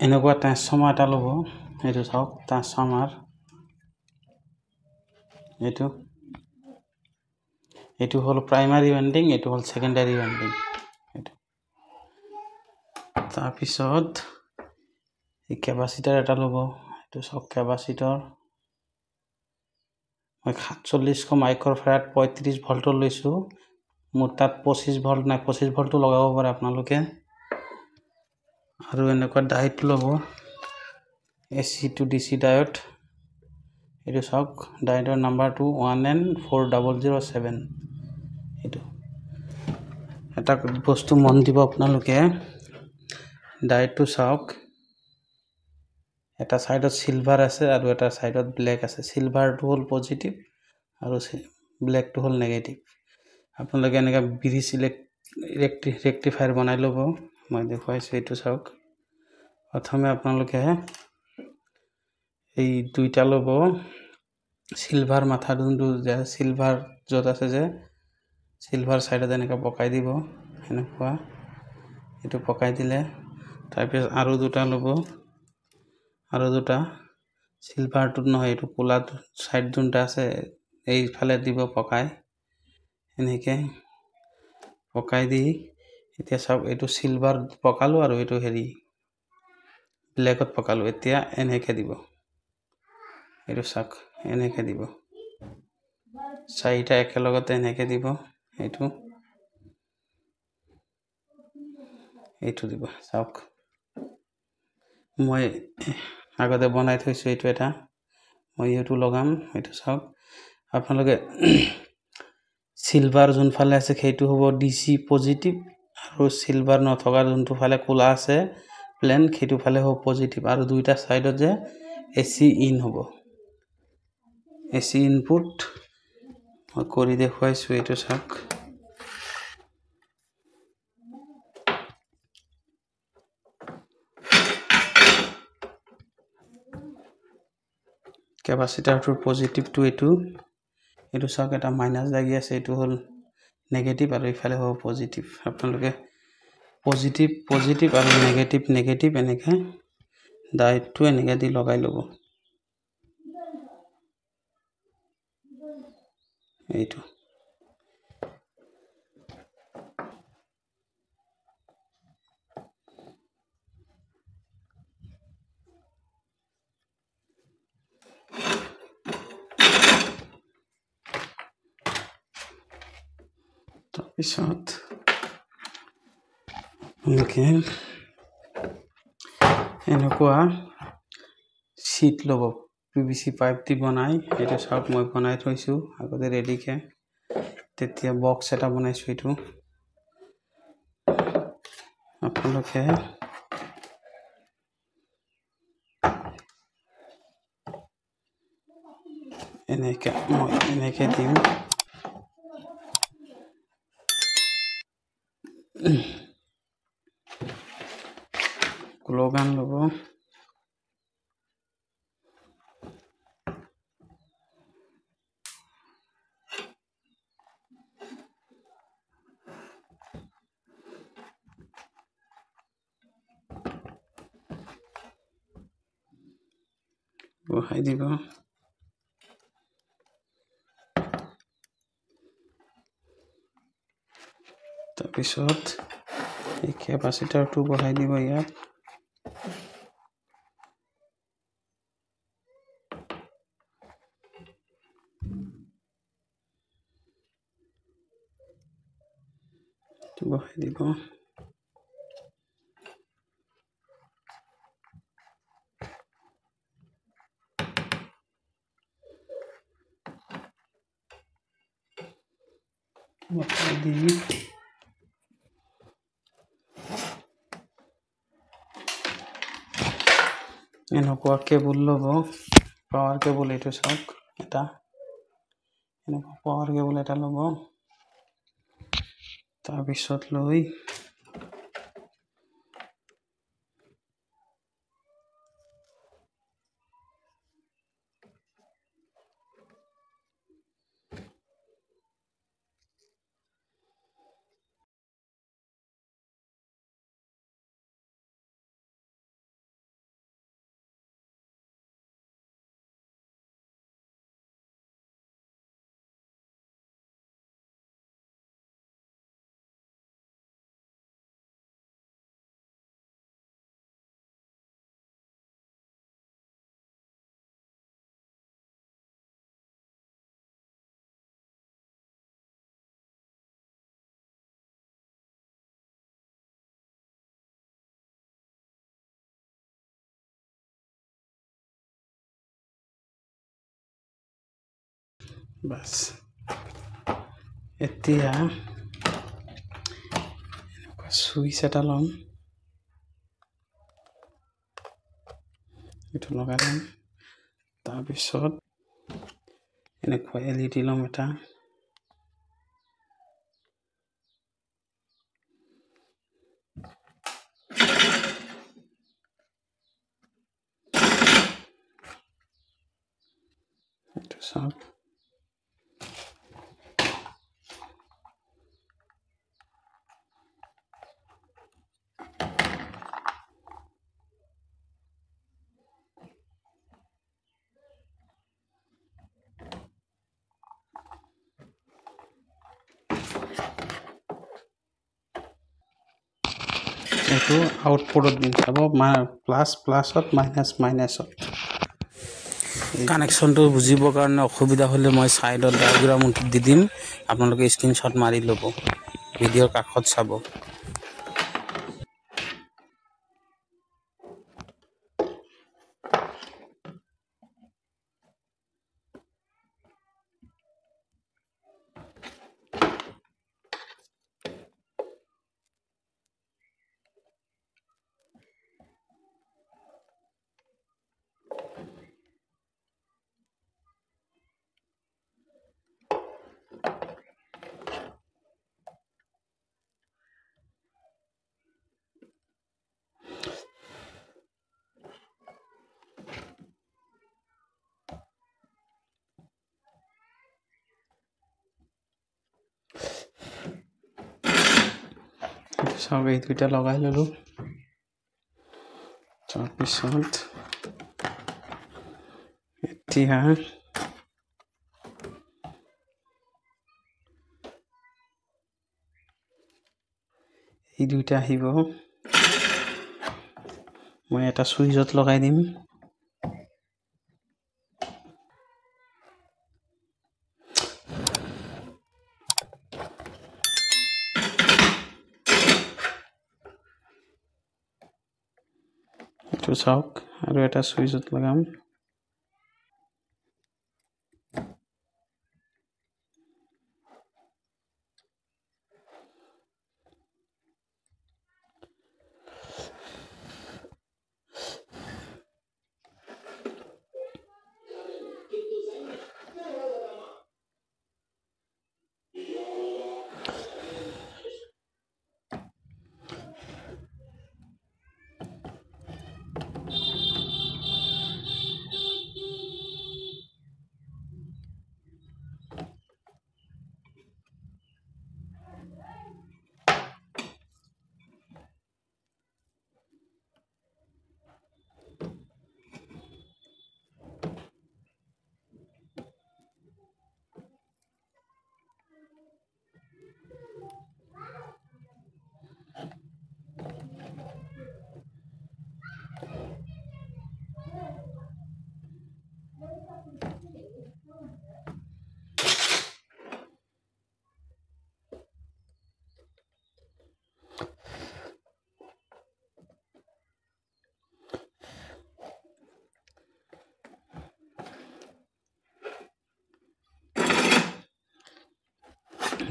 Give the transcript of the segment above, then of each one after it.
এনেকুৱা ট্ৰান্সফৰ্মাৰ এটা ল'ব। এইটো চাওক ট্ৰান্সফৰ্মাৰ, এইটো হ'ল প্ৰাইমাৰী ৱাইণ্ডিং, এইটো হ'ল ছেকেণ্ডাৰী ৱাইণ্ডিং। তাৰপিছত এই কেপাচিটাৰ এটা ল'ব। এইটো চাওক কেপাচিটাৰ, মই 4700 মাইক্ৰ'ফেৰাড 35 ভল্টৰ লৈছোঁ। মোৰ তাত 25 ভল্ট নাই, 25 ভল্টটো লগাব পাৰে আপোনালোকে। আৰু এনেকুৱা ডায়োড ল'ব, AC to DC ডায়োড। এইটো চাওক ডায়োডৰ নাম্বাৰটো 1N4007। এইটো এটা বস্তু মন দিব আপোনালোকে, ডায়োডটো চাওক, এটা সাইডত সিলভাৰ আছে আৰু এটা সাইডত ব্লেক আছে। সিলভাৰটো হ'ল পজিটিভ আৰু ব্লেকটো হ'ল নেগেটিভ। আপোনালোকে এনেকৈ ব্ৰিজ ৰেক্টিফায়াৰ বনাই ল'ব। মই দেখুৱাইছোঁ, এইটো চাওক। প্ৰথমে আপোনালোকে এই দুইটা ল'ব, সিলভাৰ মাথা যোনটো যে সিলভাৰ য'ত আছে যে সিলভাৰ সাইডত এনেকৈ পকাই দিব, এনেকুৱা এইটো পকাই দিলে। তাৰপিছত আৰু দুটা ল'ব, আৰু দুটা সিলভাৰটোত নহয়, এইটো ক'লা সাইড যোনটা আছে এইফালে দিব পকাই, এনেকৈ পকাই দি এতিয়া চাওক এইটো সিলভাৰ পকালোঁ আৰু এইটো হেৰি ব্লেকত পকালোঁ। এতিয়া এনেকৈ দিব, এইটো চাওক এনেকৈ দিব, চাৰিটা একেলগতে এনেকৈ দিব। এইটো দিব চাওক, মই আগতে বনাই থৈছোঁ। এইটো এটা মই এইটো লগাম, এইটো চাওক। আপোনালোকে সিলভাৰ যোনফালে আছে সেইটো হ'ব DC পজিটিভ, আৰু সিলভাৰ নথকা যোনটো ফালে ক'লা আছে প্লেন সেইটো ফালে হ'ব পজিটিভ। আৰু দুইটা সাইডত যে AC ইন হ'ব, AC ইনপুট মই কৰি দেখুৱাইছোঁ। এইটো চাওক, কেপাচিটাৰটোৰ পজিটিভটো এইটো চাওক, এটা মাইনাছ লাগি আছে, এইটো হ'ল নেগেটিভ আৰু ইফালে হ'ব পজিটিভ। আপোনালোকে পজিটিভ আৰু নেগেটিভ এনেকৈ ডায়োডটো এনেকৈ দি লগাই ল'ব। এইটো তাৰপিছত এনেকুৱা শ্বীট ল'ব, PVC পাইপ দি বনাই। এইটো চাওক মই বনাই থৈছোঁ আগতে ৰেডিকৈ, তেতিয়া বক্স এটা বনাইছোঁ। এইটো আপোনালোকে মই এনেকৈ দিম। গ্ল'গান ল'ব, বহাই দিব। তাৰপিছত এই কেপাচিটাৰটো বহাই দিব ইয়াত। বহাই দিব। বহাই দি এনেকুৱা কেবুল ল'ব, পাৱাৰ কেবুল। এইটো চাওক, এটা এনেকুৱা পাৱাৰ কেবুল এটা ল'ব। তাৰপিছত লৈ বাস এতিয়া সুইচ এটা ল'ম এইটো লগাই ল'ম তাৰপিছত এনেকুৱা LED ল'ম এটা এইটো চাওক এইটো আউটপুটত দিম চাব প্লাছ প্লাছত মাইনাছ মাইনাছত কানেকশ্যনটো বুজিবৰ কাৰণে অসুবিধা হ'লে মই ছাইডত ডায়াগ্ৰাম দি দিম আপোনালোকে স্ক্ৰীনশ্বট মাৰি ল'ব ভিডিঅ'ৰ কাষত চাব চাওক এই দুইটা লগাই ল'লোঁ তাৰপিছত এতিয়া এই দুইটা আহিব মই এটা সুইচত লগাই দিম এইটো চাওক আৰু এটা সুইচত লগাম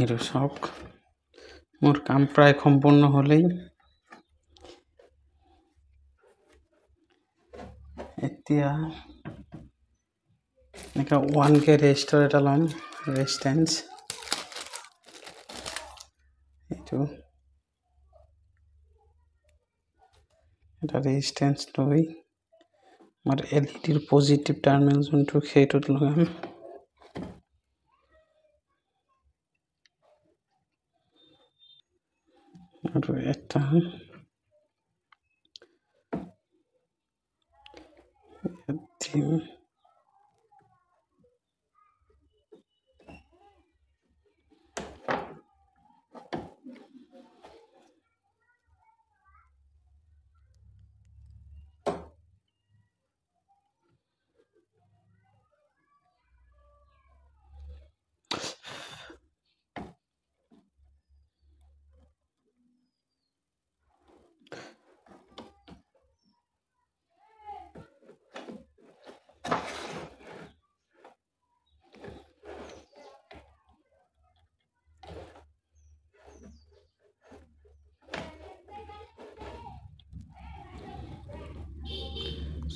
এইটো চাওক মোৰ কাম প্ৰায় সম্পূৰ্ণ হ'লেই এতিয়া এনেকুৱা 1K ৰেজিষ্টাৰ এটা ল'ম ৰেজিষ্টেঞ্চ এইটো এটা ৰেজিষ্টেঞ্চ লৈ আমাৰ LEDৰ পজিটিভ টাৰ্মিনেল যোনটো সেইটোত লগাম আৰু এটা দিম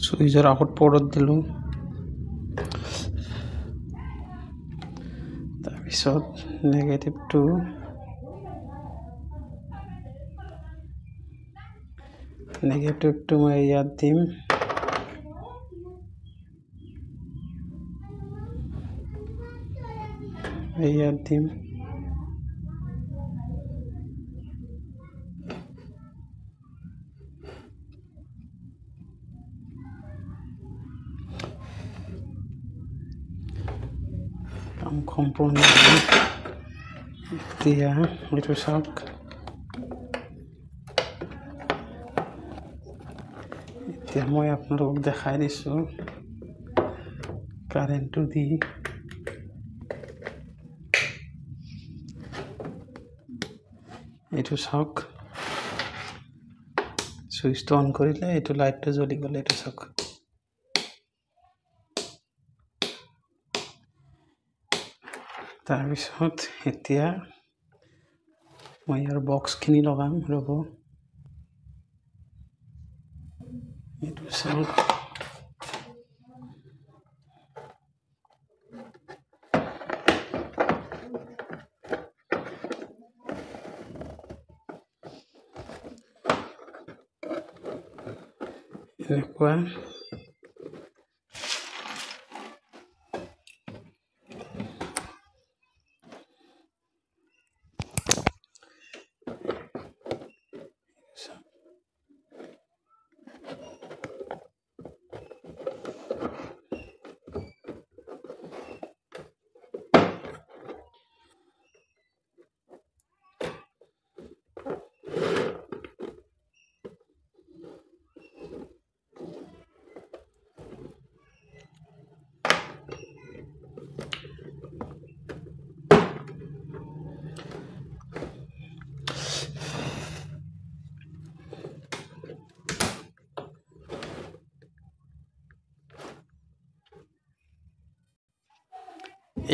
সুইচৰ আউট পৰ্টত দিলোঁ তাৰপিছত নেগেটিভটো মই ইয়াত দিম কাম সম্পূৰ্ণ এতিয়া এইটো চাওক এতিয়া মই আপোনালোকক দেখাই দিছোঁ কাৰেণ্টটো দি এইটো চাওক সুইচটো অন কৰিলে এইটো লাইটটো জ্বলি গ'লে এইটো চাওক তাৰপিছত এতিয়া মই ইয়াৰ বক্সখিনি লগাম ৰ'ব এইটো চাওক এনেকুৱা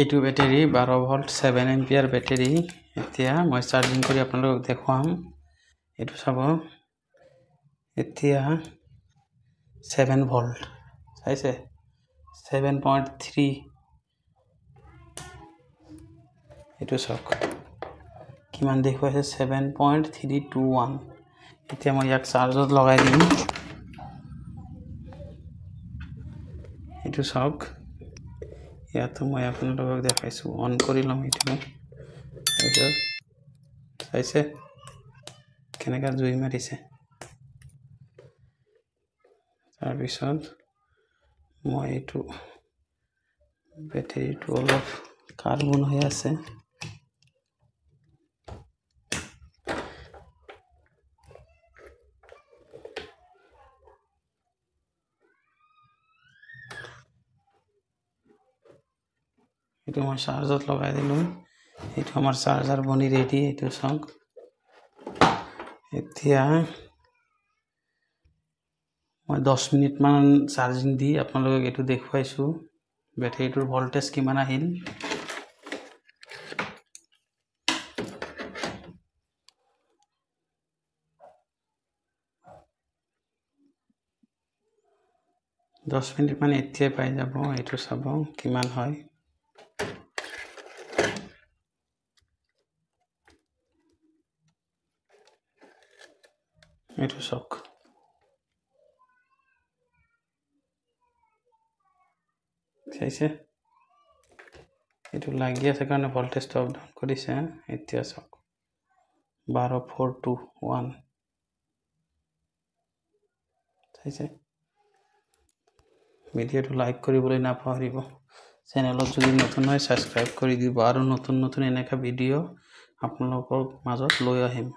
এইটো বেটাৰী 12 ভোল্ট 7 এম্পিয়াৰ বেটাৰী এতিয়া মই চাৰ্জিং কৰি আপোনালোকক দেখুৱাম এইটো চাব এতিয়া 7 ভোল্ট চাইছে 7.3 এইটো চাওক কিমান দেখুৱাইছে 7.321 এতিয়া মই ইয়াক চাৰ্জত লগাই দিম এইটো চাওক ইয়াতো মই আপোনালোকক দেখাইছোঁ অন কৰি ল'ম এইটো তাৰপিছত চাইছে কেনেকৈ জুই মাৰিছে তাৰপিছত মই এইটো বেটাৰীটো অলপ কাৰ্বন হৈ আছে এইটো মই চাৰ্জত লগাই দিলোঁ এইটো আমাৰ চাৰ্জাৰ বনি ৰেডি এইটো চাওক এতিয়া মই 10 মিনিটমান চাৰ্জিং দি আপোনালোকক এইটো দেখুৱাইছোঁ বেটাৰীটোৰ ভল্টেজ কিমান আহিল দহ মিনিটমান এতিয়াই পাই যাব এইটো চাব কিমান হয় এইটো চাওক চাইছে এইটো লাগি আছে কাৰণে ভল্টেজটো আপ ডাউন কৰিছে এতিয়া চাওক 12.421 চাইছে ভিডিঅ'টো লাইক কৰিবলৈ নাপাহৰিব চেনেলত যদি নতুন হয় ছাবস্ক্ৰাইব কৰি দিব আৰু নতুন নতুন এনেকা ভিডিঅ' আপোনালোকৰ মাজত লৈ আহিম